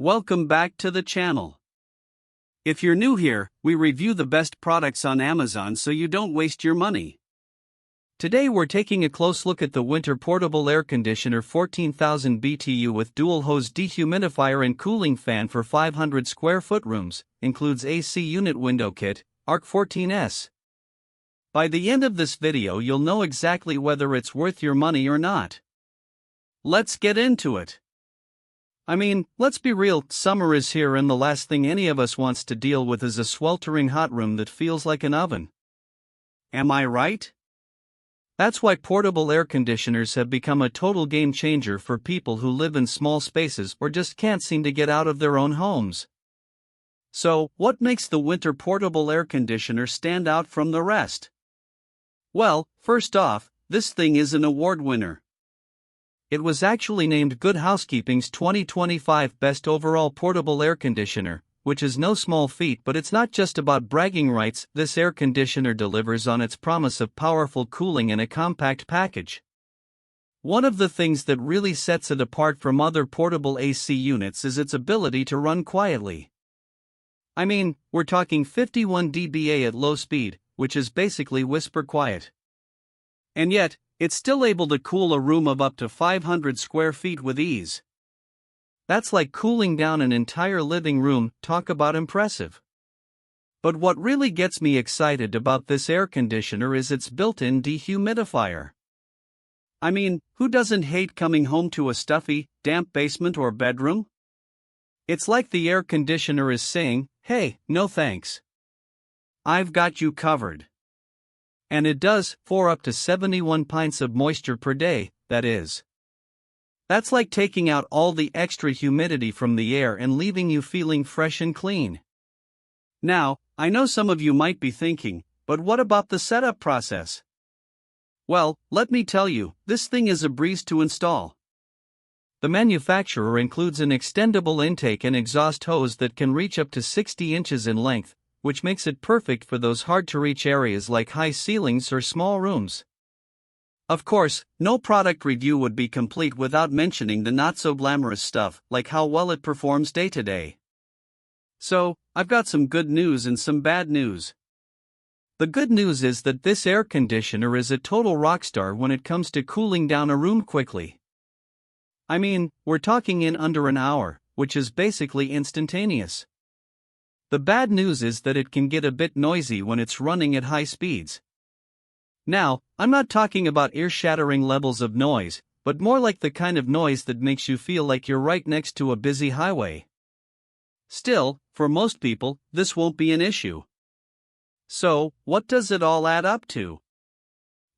Welcome back to the channel. If you're new here, we review the best products on Amazon so you don't waste your money. Today we're taking a close look at the Whynter Portable Air Conditioner 14,000 BTU with dual hose dehumidifier and cooling fan for 500 square foot rooms, includes AC unit window kit, ARC 14S. By the end of this video you'll know exactly whether it's worth your money or not. Let's get into it. I mean, let's be real, summer is here and the last thing any of us wants to deal with is a sweltering hot room that feels like an oven. Am I right? That's why portable air conditioners have become a total game changer for people who live in small spaces or just can't seem to get out of their own homes. So, what makes the Whynter portable air conditioner stand out from the rest? Well, first off, this thing is an award winner. It was actually named Good Housekeeping's 2025 Best Overall Portable Air Conditioner, which is no small feat, but it's not just about bragging rights. This air conditioner delivers on its promise of powerful cooling in a compact package. One of the things that really sets it apart from other portable AC units is its ability to run quietly. I mean, we're talking 51 dBA at low speed, which is basically whisper quiet. And yet, it's still able to cool a room of up to 500 square feet with ease. That's like cooling down an entire living room. Talk about impressive. But what really gets me excited about this air conditioner is its built-in dehumidifier. I mean, who doesn't hate coming home to a stuffy, damp basement or bedroom? It's like the air conditioner is saying, hey, no thanks. I've got you covered. And it does, for up to 71 pints of moisture per day, that is. That's like taking out all the extra humidity from the air and leaving you feeling fresh and clean. Now, I know some of you might be thinking, but what about the setup process? Well, let me tell you, this thing is a breeze to install. The manufacturer includes an extendable intake and exhaust hose that can reach up to 60 inches in length, which makes it perfect for those hard-to-reach areas like high ceilings or small rooms. Of course, no product review would be complete without mentioning the not-so-glamorous stuff, like how well it performs day-to-day. So, I've got some good news and some bad news. The good news is that this air conditioner is a total rockstar when it comes to cooling down a room quickly. I mean, we're talking in under an hour, which is basically instantaneous. The bad news is that it can get a bit noisy when it's running at high speeds. Now, I'm not talking about ear-shattering levels of noise, but more like the kind of noise that makes you feel like you're right next to a busy highway. Still, for most people, this won't be an issue. So, what does it all add up to?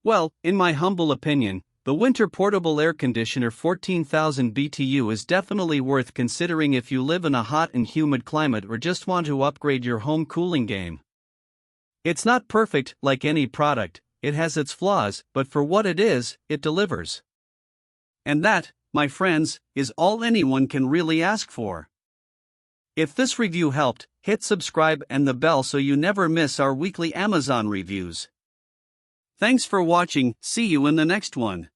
Well, in my humble opinion, the Whynter Portable Air Conditioner 14,000 BTU is definitely worth considering if you live in a hot and humid climate or just want to upgrade your home cooling game. It's not perfect like any product, it has its flaws, but for what it is, it delivers. And that, my friends, is all anyone can really ask for. If this review helped, hit subscribe and the bell so you never miss our weekly Amazon reviews. Thanks for watching, see you in the next one.